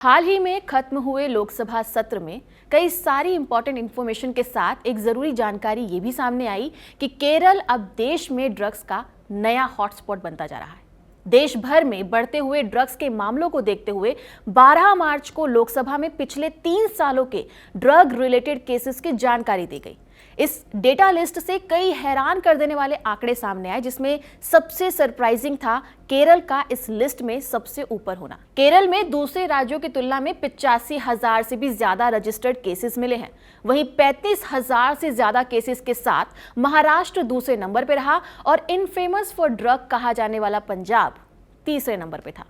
हाल ही में खत्म हुए लोकसभा सत्र में कई सारी इंपॉर्टेंट इंफॉर्मेशन के साथ एक जरूरी जानकारी ये भी सामने आई कि केरल अब देश में ड्रग्स का नया हॉटस्पॉट बनता जा रहा है। देश भर में बढ़ते हुए ड्रग्स के मामलों को देखते हुए 12 मार्च को लोकसभा में पिछले 3 सालों के ड्रग रिलेटेड केसेस की जानकारी दी गई। इस डेटा लिस्ट से कई हैरान कर देने वाले आंकड़े सामने आए, जिसमें सबसे सरप्राइजिंग था केरल का इस लिस्ट में सबसे ऊपर होना। केरल में दूसरे राज्यों की तुलना में 85,000 से भी ज्यादा रजिस्टर्ड केसेस मिले हैं। वहीं 35,000 से ज्यादा केसेस के साथ महाराष्ट्र दूसरे नंबर पर रहा और इनफेमस फॉर ड्रग कहा जाने वाला पंजाब तीसरे नंबर पर था।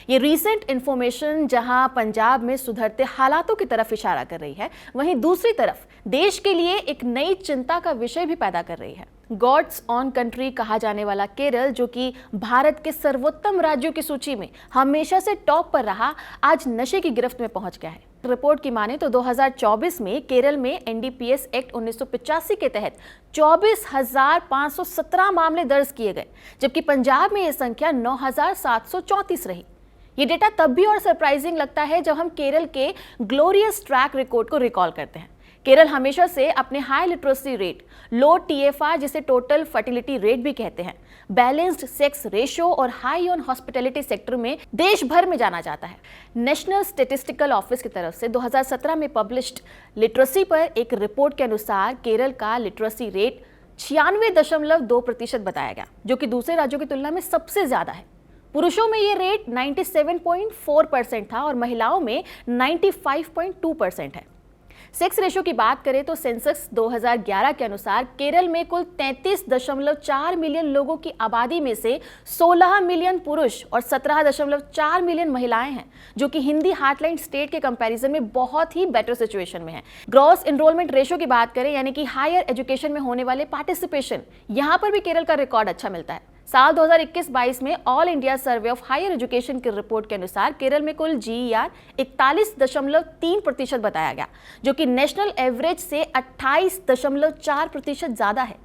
ये रीसेंट इंफॉर्मेशन जहां पंजाब में सुधरते हालातों की तरफ इशारा कर रही है, वहीं दूसरी तरफ देश के लिए एक नई चिंता का विषय भी पैदा कर रही है। गॉड्स ऑन कंट्री कहा जाने वाला केरल, जो कि भारत के सर्वोत्तम राज्यों की सूची में हमेशा से टॉप पर रहा, आज नशे की गिरफ्त में पहुंच गया है। रिपोर्ट की माने तो 2024 में केरल में एनडीपीएस एक्ट 1985 के तहत 24,517 मामले दर्ज किए गए, जबकि पंजाब में यह संख्या 9,734 रही। ये डेटा तब भी और सरप्राइजिंग लगता है जब हम केरल के ग्लोरियस ट्रैक रिकॉर्ड को रिकॉल करते हैं। केरल हमेशा से अपने हाई लिटरेसी रेट, लो टीएफआर जिसे टोटल फर्टिलिटी रेट भी कहते हैं, बैलेंस्ड सेक्स रेशियो और हाई ऑन हॉस्पिटैलिटी सेक्टर में देश भर में जाना जाता है। नेशनल स्टैटिस्टिकल ऑफिस की तरफ से 2017 में पब्लिश्ड लिटरेसी पर एक रिपोर्ट के अनुसार केरल का लिटरेसी रेट 96.2% बताया गया, जो कि दूसरे राज्यों की तुलना में सबसे ज्यादा है। पुरुषों में ये रेट 97.4% था और महिलाओं में 95.2% है। सेक्स रेशियो की बात करें तो सेंसस 2011 के अनुसार केरल में कुल 33.4 मिलियन लोगों की आबादी में से 16 मिलियन पुरुष और 17.4 मिलियन महिलाएं हैं, जो कि हिंदी हार्टलैंड स्टेट के कंपैरिजन में बहुत ही बेटर सिचुएशन में है। ग्रॉस एनरोलमेंट रेशियो की बात करें, यानी कि हायर एजुकेशन में होने वाले पार्टिसिपेशन, यहां पर भी केरल का रिकॉर्ड अच्छा मिलता है। साल 2021-22 में All India Survey of Higher Education की रिपोर्ट के अनुसार केरल में कुल जीईआर 41.3% बताया गया, जो कि नेशनल एवरेज से 28.4% ज्यादा है।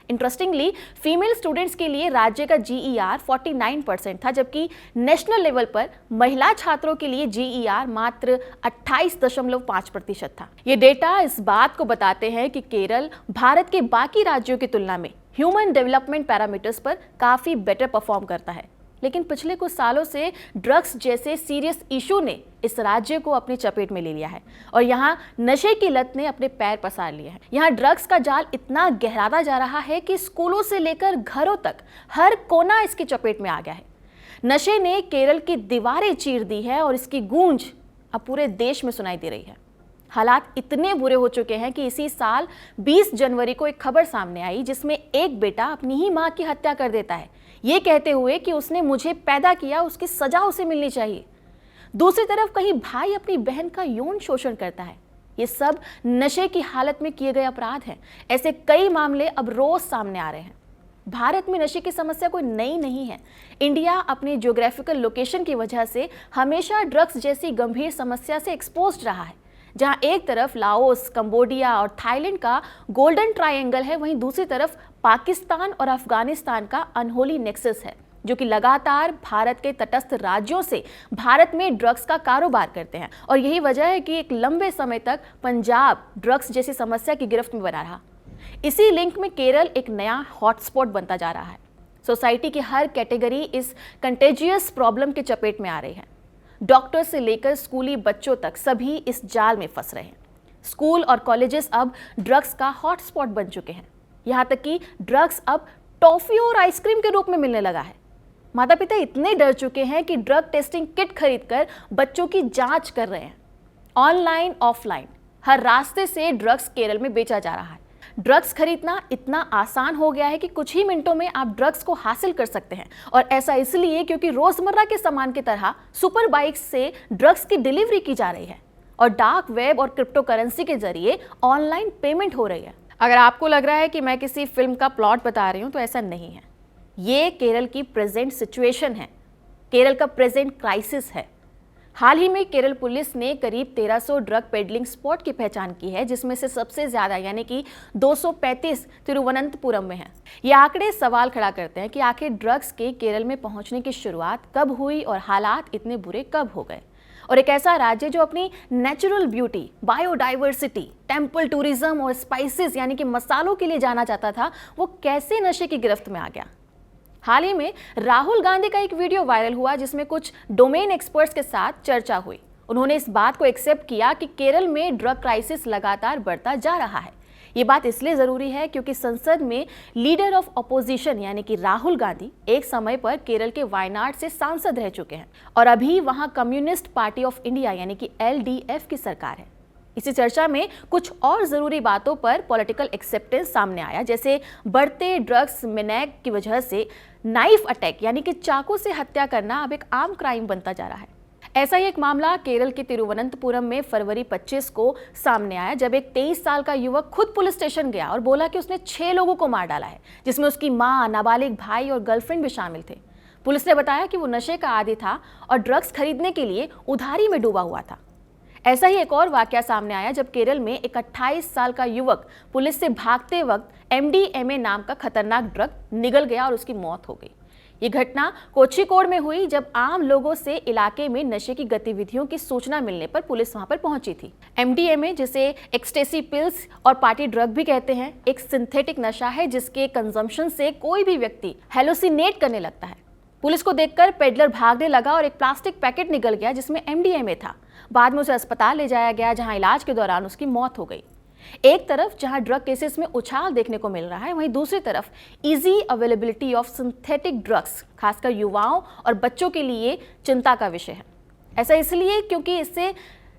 इंटरेस्टिंगली, फीमेल स्टूडेंट्स के लिए राज्य का जीईआर 49% था, जबकि नेशनल लेवल पर महिला छात्रों के लिए जीईआर मात्र 28.5% था। ये डेटा इस बात को बताते हैं कि केरल भारत के बाकी राज्यों की तुलना में ह्यूमन डेवलपमेंट पैरामीटर्स पर काफी बेटर परफॉर्म करता है। लेकिन पिछले कुछ सालों से ड्रग्स जैसे सीरियस इशू ने इस राज्य को अपनी चपेट में ले लिया है और यहाँ नशे की लत ने अपने पैर पसार लिए हैं। यहाँ ड्रग्स का जाल इतना गहराता जा रहा है कि स्कूलों से लेकर घरों तक हर कोना इसकी चपेट में आ गया है। नशे ने केरल की दीवारें चीर दी है और इसकी गूंज अब पूरे देश में सुनाई दे रही है। हालात इतने बुरे हो चुके हैं कि इसी साल 20 जनवरी को एक खबर सामने आई, जिसमें एक बेटा अपनी ही मां की हत्या कर देता है, ये कहते हुए कि उसने मुझे पैदा किया, उसकी सजा उसे मिलनी चाहिए। दूसरी तरफ कहीं भाई अपनी बहन का यौन शोषण करता है। ये सब नशे की हालत में किए गए अपराध हैं। ऐसे कई मामले अब रोज सामने आ रहे हैं। भारत में नशे की समस्या कोई नई नहीं है। इंडिया अपने ज्योग्राफिकल लोकेशन की वजह से हमेशा ड्रग्स जैसी गंभीर समस्या से एक्सपोज्ड रहा है। जहां एक तरफ लाओस, कंबोडिया और थाईलैंड का गोल्डन ट्रायंगल है, वहीं दूसरी तरफ पाकिस्तान और अफगानिस्तान का अनहोली नेक्सस है, जो कि लगातार भारत के तटस्थ राज्यों से भारत में ड्रग्स का कारोबार करते हैं। और यही वजह है कि एक लंबे समय तक पंजाब ड्रग्स जैसी समस्या की गिरफ्त में बना रहा। इसी लिंक में केरल एक नया हॉटस्पॉट बनता जा रहा है। सोसाइटी की हर कैटेगरी इस कंटेजियस प्रॉब्लम के चपेट में आ रही है। डॉक्टर से लेकर स्कूली बच्चों तक सभी इस जाल में फंस रहे हैं। स्कूल और कॉलेजेस अब ड्रग्स का हॉटस्पॉट बन चुके हैं। यहाँ तक कि ड्रग्स अब टॉफी और आइसक्रीम के रूप में मिलने लगा है। माता पिता इतने डर चुके हैं कि ड्रग टेस्टिंग किट खरीदकर बच्चों की जांच कर रहे हैं। ऑनलाइन ऑफलाइन हर रास्ते से ड्रग्स केरल में बेचा जा रहा है। ड्रग्स खरीदना इतना आसान हो गया है कि कुछ ही मिनटों में आप ड्रग्स को हासिल कर सकते हैं, और ऐसा इसलिए क्योंकि रोजमर्रा के सामान की तरह सुपर बाइक्स से ड्रग्स की डिलीवरी की जा रही है और डार्क वेब और क्रिप्टो करेंसी के जरिए ऑनलाइन पेमेंट हो रही है। अगर आपको लग रहा है कि मैं किसी फिल्म का प्लॉट बता रही हूं, तो ऐसा नहीं है। ये केरल की प्रेजेंट सिचुएशन है, केरल का प्रेजेंट क्राइसिस है। हाल ही में केरल पुलिस ने करीब 1300 ड्रग पेडलिंग स्पॉट की पहचान की है, जिसमें से सबसे ज्यादा यानी कि 235 तिरुवनंतपुरम में है। ये आंकड़े सवाल खड़ा करते हैं कि आखिर ड्रग्स के केरल में पहुंचने की शुरुआत कब हुई और हालात इतने बुरे कब हो गए। और एक ऐसा राज्य जो अपनी natural beauty, biodiversity, temple tourism और स्पाइसेस यानी कि मसालों के लिए जाना जाता था, वो कैसे नशे की गिरफ्त में आ गया। हाल ही में राहुल गांधी का एक वीडियो वायरल हुआ जिसमें कुछ डोमेन एक्सपर्ट्स के साथ चर्चा हुई। उन्होंने इस बात को एक्सेप्ट किया कि केरल में ड्रग क्राइसिस लगातार बढ़ता जा रहा है। ये बात इसलिए जरूरी है क्योंकि संसद में लीडर ऑफ अपोजिशन यानी कि राहुल गांधी एक समय पर केरल के वायनाड से सांसद रह चुके हैं और अभी वहां कम्युनिस्ट पार्टी ऑफ इंडिया यानी कि LDF की सरकार है। इसी चर्चा में कुछ और जरूरी बातों पर पॉलिटिकल एक्सेप्टेंस सामने आया, जैसे बढ़ते ड्रग्स मैनेज की वजह से नाइफ अटैक यानी कि चाकू से हत्या करना अब एक आम क्राइम बनता जा रहा है। ऐसा ही एक मामला केरल के तिरुवनंतपुरम में फरवरी 25 को सामने आया, जब एक 23 साल का युवक खुद पुलिस स्टेशन गया और बोला कि उसने 6 लोगों को मार डाला है, जिसमें उसकी मां, नाबालिग भाई और गर्लफ्रेंड भी शामिल थे। पुलिस ने बताया कि वो नशे का आदी था और ड्रग्स खरीदने के लिए उधारी में डूबा हुआ था। ऐसा ही एक और वाकया सामने आया जब केरल में एक 28 साल का युवक पुलिस से भागते वक्त MDMA नाम का खतरनाक ड्रग निगल गया और उसकी मौत हो गई। ये घटना कोझिकोड में हुई जब आम लोगों से इलाके में नशे की गतिविधियों की सूचना मिलने पर पुलिस वहां पर पहुंची थी। MDMA, जिसे एक्सटेसी पिल्स और पार्टी ड्रग भी कहते हैं, एक सिंथेटिक नशा है जिसके कंजम्पशन से कोई भी व्यक्ति हेलुसिनेट करने लगता है। पुलिस को देखकर पेडलर भागने लगा और एक प्लास्टिक पैकेट निकल गया जिसमें MDMA था। बाद में उसे अस्पताल ले जाया गया जहां इलाज के दौरान उसकी मौत हो गई। एक तरफ जहां ड्रग केसेस में उछाल देखने को मिल रहा है, वहीं दूसरी तरफ easy availability of synthetic drugs खासकर युवाओं और बच्चों के लिए चिंता का विषय है। ऐसा इसलिए क्योंकि इससे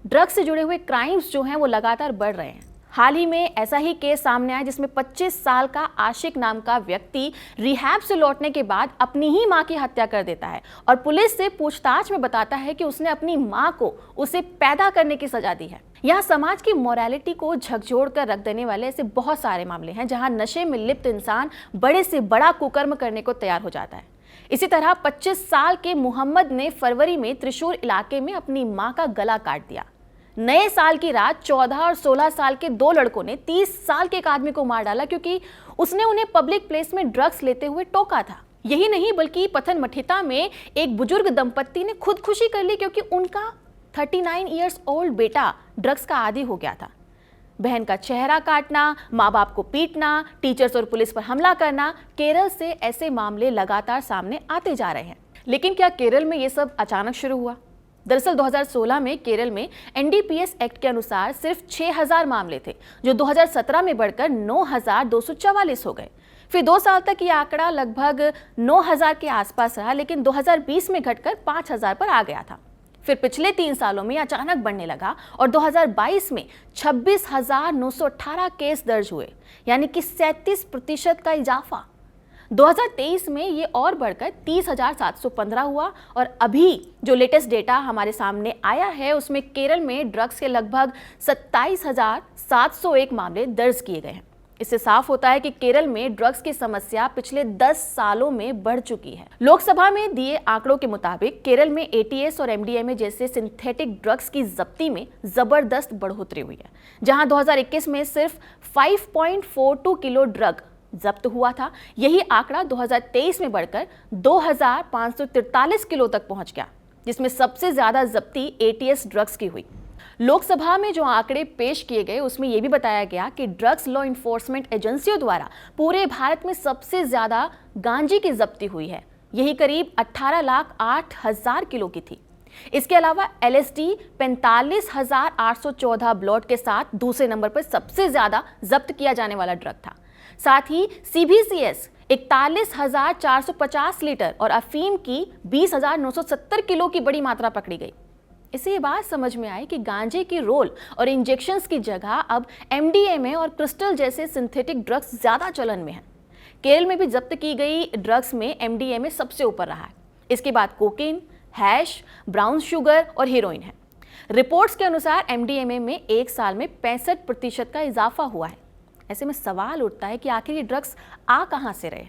ड्रग्स से जुड़े हुए क्राइम्स जो हैं वो लगातार बढ़ रहे हैं। हाल ही में ऐसा ही केस सामने आया जिसमें 25 साल का आशिक नाम का व्यक्ति रिहैब से लौटने के बाद अपनी ही मां की हत्या कर देता है और पुलिस से पूछताछ में बताता है कि उसने अपनी मां को उसे पैदा करने की सजा दी है। यहाँ समाज की मोरालिटी को झकझोर कर रख देने वाले ऐसे बहुत सारे मामले हैं जहां नशे में लिप्त इंसान बड़े से बड़ा कुकर्म करने को तैयार हो जाता है। इसी तरह 25 साल के मोहम्मद ने फरवरी में त्रिशूर इलाके में अपनी मां का गला काट दिया। नए साल की रात 14 और 16 साल के 2 लड़कों ने 30 साल के एक आदमी को मार डाला क्योंकि उसने उन्हें पब्लिक प्लेस में ड्रग्स लेते हुए टोका था। यही नहीं बल्कि पथनमथिट्टा में एक बुजुर्ग दंपत्ति ने खुदकुशी कर ली क्योंकि उनका 39 इयर्स ओल्ड बेटा ड्रग्स का आदी हो गया था। बहन का चेहरा काटना, माँ बाप को पीटना, टीचर्स और पुलिस पर हमला करना, केरल से ऐसे मामले लगातार सामने आते जा रहे हैं। लेकिन क्या केरल में ये सब अचानक शुरू हुआ? दरअसल 2016 में केरल में NDPS एक्ट के अनुसार सिर्फ 6000 मामले थे, जो 2017 में बढ़कर 9244 हो गए। फिर 2 साल तक ये आंकड़ा लगभग 9000 के आसपास रहा, लेकिन 2020 में घटकर 5000 पर आ गया था। फिर पिछले 3 सालों में अचानक बढ़ने लगा और 2022 में 26,918 केस दर्ज हुए, यानी कि 37% का इजाफा। 2023 में ये और बढ़कर 30,715 हुआ और अभी जो लेटेस्ट डेटा हमारे सामने आया है उसमें केरल में ड्रग्स के लगभग 27,701 मामले दर्ज किए गए हैं। इससे साफ होता है कि केरल में ड्रग्स की समस्या पिछले 10 सालों में बढ़ चुकी है। लोकसभा में दिए आंकड़ों के मुताबिक केरल में ATS और MDMA जैसे सिंथेटिक ड्रग्स की जब्ती में जबरदस्त बढ़ोतरी हुई है। जहां 2021 में सिर्फ 5.42 किलो ड्रग जब्त हुआ था, यही आंकड़ा 2023 में बढ़कर 2543 किलो तक पहुंच गया, जिसमें सबसे ज्यादा जब्ती ATS ड्रग्स की हुई। लोकसभा में जो आंकड़े पेश किए गए उसमें यह भी बताया गया कि ड्रग्स लॉ इन्फोर्समेंट एजेंसियों द्वारा पूरे भारत में सबसे ज्यादा गांजे की जब्ती हुई है। यही करीब 18,08,000 किलो की थी। इसके अलावा LSD 45,814 ब्लॉट के साथ दूसरे नंबर पर सबसे ज्यादा जब्त किया जाने वाला ड्रग था। साथ ही CBCS 41,450 लीटर और अफीम की 20,970 किलो की बड़ी मात्रा पकड़ी गई। इससे ये बात समझ में आई कि गांजे की रोल और इंजेक्शंस की जगह अब MDMA और क्रिस्टल जैसे सिंथेटिक ड्रग्स ज्यादा चलन में हैं। केरल में भी जब्त की गई ड्रग्स में MDMA सबसे ऊपर रहा है। इसके बाद कोकेन, हैश, ब्राउन शुगर और हेरोइन है। रिपोर्ट्स के अनुसार MDMA में एक साल में 65% का इजाफा हुआ है। ऐसे में सवाल उठता है कि आखिर ये ड्रग्स आ कहां से रहे।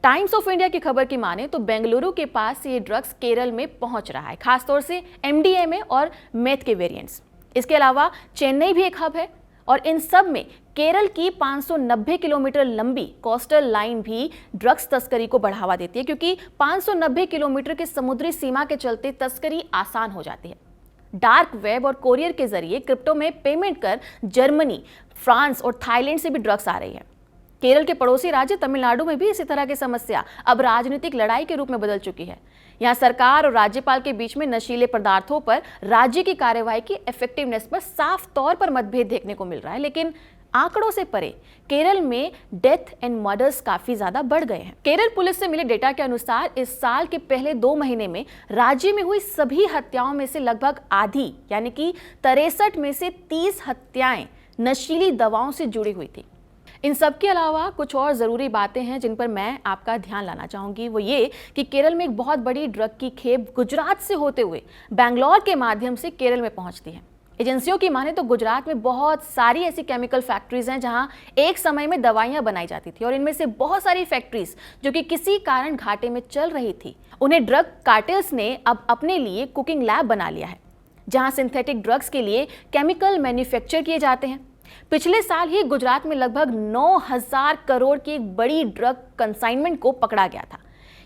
टाइम्स ऑफ इंडिया की खबर की माने तो बेंगलुरु के पास ये ड्रग्स केरल में पहुंच रहा है, खासतौर से MDMA और मेथ के वेरिएंट्स। इसके अलावा चेन्नई भी एक हब है और इन सब में केरल की 590 किलोमीटर लंबी कोस्टल लाइन भी ड्रग्स तस्करी को बढ़ावा देती है, क्योंकि 590 किलोमीटर के समुद्री सीमा के चलते तस्करी आसान हो जाती है। डार्क वेब और कोरियर के जरिए क्रिप्टो में पेमेंट कर जर्मनी, फ्रांस और थाईलैंड से भी ड्रग्स आ रही है। केरल के पड़ोसी राज्य तमिलनाडु में भी इसी तरह की समस्या अब राजनीतिक लड़ाई के रूप में बदल चुकी है। यहाँ सरकार और राज्यपाल के बीच में नशीले पदार्थों पर राज्य की कार्यवाही की इफेक्टिवनेस पर साफ तौर पर मतभेद देखने को मिल रहा है। लेकिन आंकड़ों से परे केरल में डेथ एंड मर्डर्स काफी ज्यादा बढ़ गए हैं। केरल पुलिस से मिले डेटा के अनुसार इस साल के पहले 2 महीने में राज्य में हुई सभी हत्याओं में से लगभग आधी यानी कि 63 में से 30 हत्याएं नशीली दवाओं से जुड़ी हुई थी। इन सब के अलावा कुछ और ज़रूरी बातें हैं जिन पर मैं आपका ध्यान लाना चाहूँगी। वो ये कि केरल में एक बहुत बड़ी ड्रग की खेप गुजरात से होते हुए बैंगलोर के माध्यम से केरल में पहुँचती है। एजेंसियों की माने तो गुजरात में बहुत सारी ऐसी केमिकल फैक्ट्रीज हैं जहां एक समय में दवाइयां बनाई जाती थी और इनमें से बहुत सारी फैक्ट्रीज जो कि किसी कारण घाटे में चल रही थी, उन्हें ड्रग कार्टेल्स ने अब अपने लिए कुकिंग लैब बना लिया है जहां सिंथेटिक ड्रग्स के लिए केमिकल मैन्युफैक्चर किए जाते हैं। पिछले साल ही गुजरात में लगभग 9,000 करोड़ की एक बड़ी ड्रग कंसाइनमेंट को पकड़ा गया था।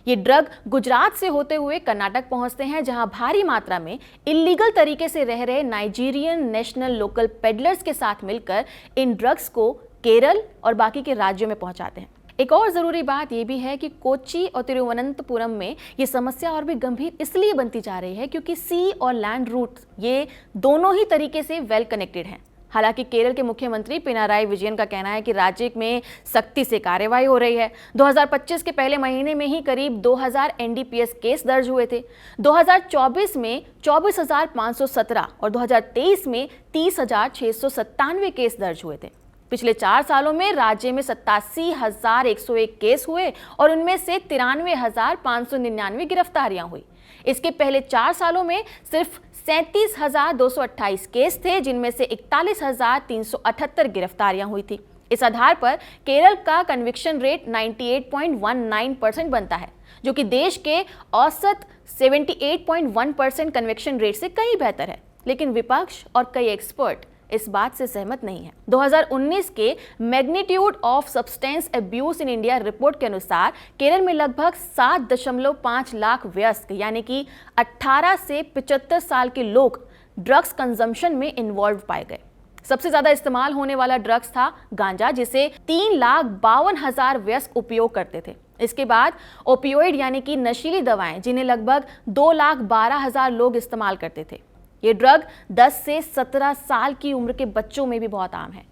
ये ड्रग गुजरात से होते हुए कर्नाटक पहुंचते हैं जहां भारी मात्रा में इलीगल तरीके से रह रहे नाइजीरियन नेशनल लोकल पेडलर्स के साथ मिलकर इन ड्रग्स को केरल और बाकी के राज्यों में पहुंचाते हैं। एक और ज़रूरी बात यह भी है कि कोच्चि और तिरुवनंतपुरम में ये समस्या और भी गंभीर इसलिए बनती जा रही है क्योंकि सी और लैंड रूट ये दोनों ही तरीके से वेल कनेक्टेड हैं। हालांकि केरल के मुख्यमंत्री पिनाराई विजयन का कहना है कि राज्य में सख्ती से कार्रवाई हो रही है। 2025 के पहले महीने में ही करीब 2000 एनडीपीएस केस दर्ज हुए थे। 2024 में 24,517 और 2023 में 30,697 केस दर्ज हुए थे। पिछले 4 सालों में राज्य में 87,101 केस हुए और उनमें से 93,599 गिरफ्तारियां हुई। इसके पहले 4 सालों में सिर्फ 37,228 केस थे जिनमें से 41,378 गिरफ्तारियां हुई थी। इस आधार पर केरल का कन्विक्शन रेट 98.19% बनता है जो कि देश के औसत 78.1% कन्विक्शन रेट से कहीं बेहतर है। लेकिन विपक्ष और कई एक्सपर्ट इस बात से सहमत नहीं है। 2019 के magnitude of substance abuse in India report के अनुसार केरल में लगभग 7.5 लाख वयस्क यानी कि 18 से 75 साल के लोग ड्रग्स कंजम्पशन में इन्वॉल्व पाए गए। सबसे ज्यादा इस्तेमाल होने वाला ड्रग्स था गांजा जिसे 3,52,000 वयस्क उपयोग करते थे। इसके बाद ओपियोइड यानी कि नशीली दवाएं जिन्हें लगभग 2,12,000 लोग इस्तेमाल करते थे। ये ड्रग 10 से 17 साल की उम्र के बच्चों में भी बहुत आम है।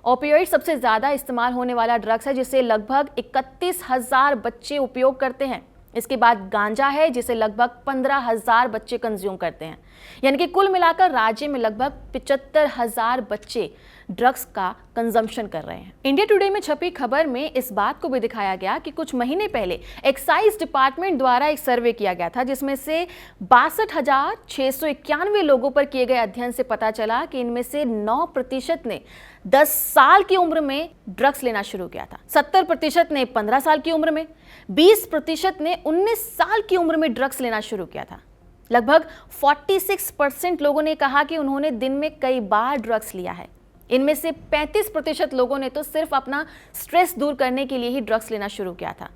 ओपियोइड सबसे ज़्यादा इस्तेमाल होने वाला ड्रग्स है जिसे लगभग 31,000 बच्चे उपयोग करते हैं। इसके बाद गांजा है जिसे लगभग 15,000 बच्चे कंज्यूम करते हैं। यानी कि कुल मिलाकर राज्य में लगभग 75,000 बच्चे ड्रग्स का कंजम्पशन कर रहे हैं। इंडिया टुडे में छपी खबर में इस बात को भी दिखाया गया कि कुछ महीने पहले एक्साइज डिपार्टमेंट द्वारा एक सर्वे किया गया था जिसमें से 62,691 लोगों पर किए गए अध्ययन से पता चला कि इनमें से 9% ने 10 साल की उम्र में ड्रग्स लेना शुरू किया था, 70% ने 15 साल की उम्र में, 20% ने 19 साल की उम्र में ड्रग्स लेना शुरू किया था। लगभग 46% लोगों ने कहा कि उन्होंने दिन में कई बार ड्रग्स लिया है। इनमें से 35% लोगों ने तो सिर्फ अपना स्ट्रेस दूर करने के लिए ही ड्रग्स लेना शुरू किया था।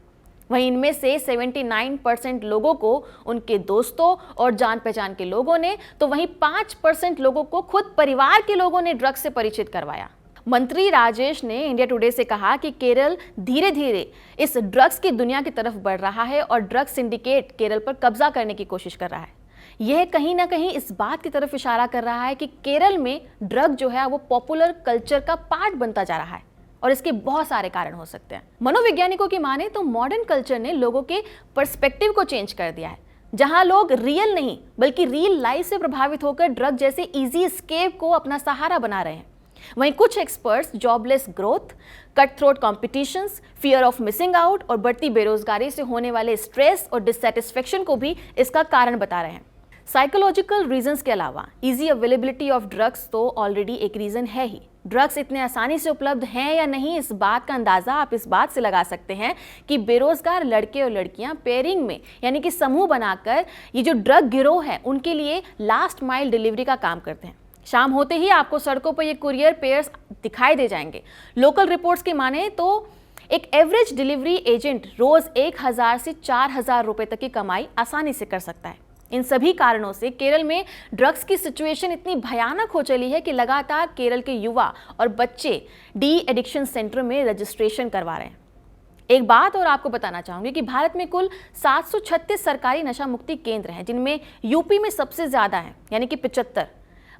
वहीं इनमें से 79% लोगों को उनके दोस्तों और जान पहचान के लोगों ने, तो वहीं 5% लोगों को खुद परिवार के लोगों ने ड्रग्स से परिचित करवाया। मंत्री राजेश ने इंडिया टुडे से कहा कि केरल धीरे धीरे इस ड्रग्स की दुनिया की तरफ बढ़ रहा है और ड्रग्स सिंडिकेट केरल पर कब्जा करने की कोशिश कर रहा है। यह कहीं ना कहीं इस बात की तरफ इशारा कर रहा है कि केरल में ड्रग जो है वो पॉपुलर कल्चर का पार्ट बनता जा रहा है और इसके बहुत सारे कारण हो सकते हैं। मनोवैज्ञानिकों की माने तो मॉडर्न कल्चर ने लोगों के पर्सपेक्टिव को चेंज कर दिया है, जहां लोग रियल नहीं बल्कि रियल लाइफ से प्रभावित होकर ड्रग जैसे इजी एस्केप को अपना सहारा बना रहे हैं। वहीं कुछ experts jobless growth, cut throat competitions, fear of missing out और बढ़ती बेरोजगारी से होने वाले स्ट्रेस और डिससेटिस्फेक्शन को भी इसका कारण बता रहे हैं। साइकोलॉजिकल रीजंस के अलावा इजी अवेलेबिलिटी ऑफ ड्रग्स तो ऑलरेडी एक रीजन है ही। ड्रग्स इतने आसानी से उपलब्ध हैं या नहीं, इस बात का अंदाजा आप इस बात से लगा सकते हैं कि बेरोजगार लड़के और लड़कियां पेयरिंग में यानी कि समूह बनाकर ये जो ड्रग गिरोह है उनके लिए लास्ट माइल डिलीवरी का काम करते हैं। शाम होते ही आपको सड़कों पर ये कुरियर पेयर्स दिखाई दे जाएंगे। लोकल रिपोर्ट्स के माने तो एक एवरेज डिलीवरी एजेंट रोज 1,000 से 4,000 रुपए तक की कमाई आसानी से कर सकता है। इन सभी कारणों से केरल में ड्रग्स की सिचुएशन इतनी भयानक हो चली है कि लगातार केरल के युवा और बच्चे डी एडिक्शन सेंटर में रजिस्ट्रेशन करवा रहे हैं। एक बात और आपको बताना चाहूंगी कि भारत में कुल 736 सरकारी नशा मुक्ति केंद्र हैं, जिनमें यूपी में सबसे ज्यादा हैं, यानी कि 75,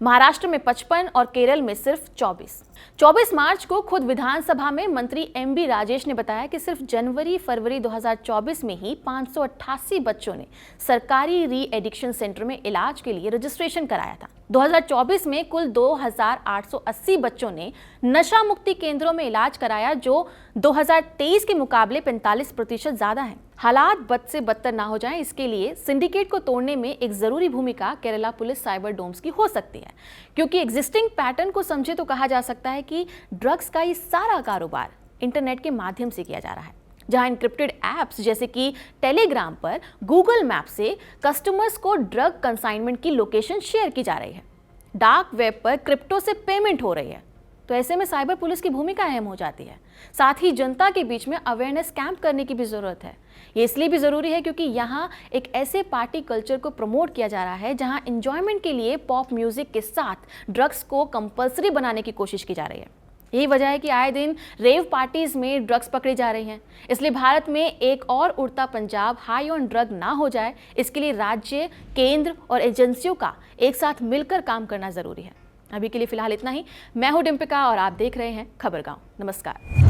महाराष्ट्र में 55 और केरल में सिर्फ 24 मार्च को खुद विधानसभा में मंत्री एमबी राजेश ने बताया कि सिर्फ जनवरी-फरवरी 2024 में ही 588 बच्चों ने सरकारी री एडिक्शन सेंटर में इलाज के लिए रजिस्ट्रेशन कराया था। 2024 में कुल 2880 बच्चों ने नशा मुक्ति केंद्रों में इलाज कराया, जो 2023 के मुकाबले 45% ज्यादा है। हालात बद से बदतर ना हो जाएं, इसके लिए सिंडिकेट को तोड़ने में एक जरूरी भूमिका केरला पुलिस साइबर डोम्स की हो सकती है, क्योंकि एग्जिस्टिंग पैटर्न को समझे तो कहा जा सकता है कि ड्रग्स का ये सारा कारोबार इंटरनेट के माध्यम से किया जा रहा है, जहां इनक्रिप्टेड ऐप्स जैसे कि टेलीग्राम पर गूगल मैप से कस्टमर्स को ड्रग कंसाइनमेंट की लोकेशन शेयर की जा रही है। डार्क वेब पर क्रिप्टो से पेमेंट हो रही है, तो ऐसे में साइबर पुलिस की भूमिका अहम हो जाती है। साथ ही जनता के बीच में अवेयरनेस कैंप करने की भी जरूरत है। ये इसलिए भी जरूरी है क्योंकि यहाँ एक ऐसे पार्टी कल्चर को प्रमोट किया जा रहा है जहाँ एंजॉयमेंट के लिए पॉप म्यूजिक के साथ ड्रग्स को कंपल्सरी बनाने की कोशिश की जा रही है। यही वजह है कि आए दिन रेव पार्टीज में ड्रग्स पकड़ी जा रही हैं। इसलिए भारत में एक और उड़ता पंजाब हाई ऑन ड्रग ना हो जाए, इसके लिए राज्य, केंद्र और एजेंसियों का एक साथ मिलकर काम करना जरूरी है। अभी के लिए फिलहाल इतना ही। मैं हूं डिम्पिका और आप देख रहे हैं खबरगांव। नमस्कार।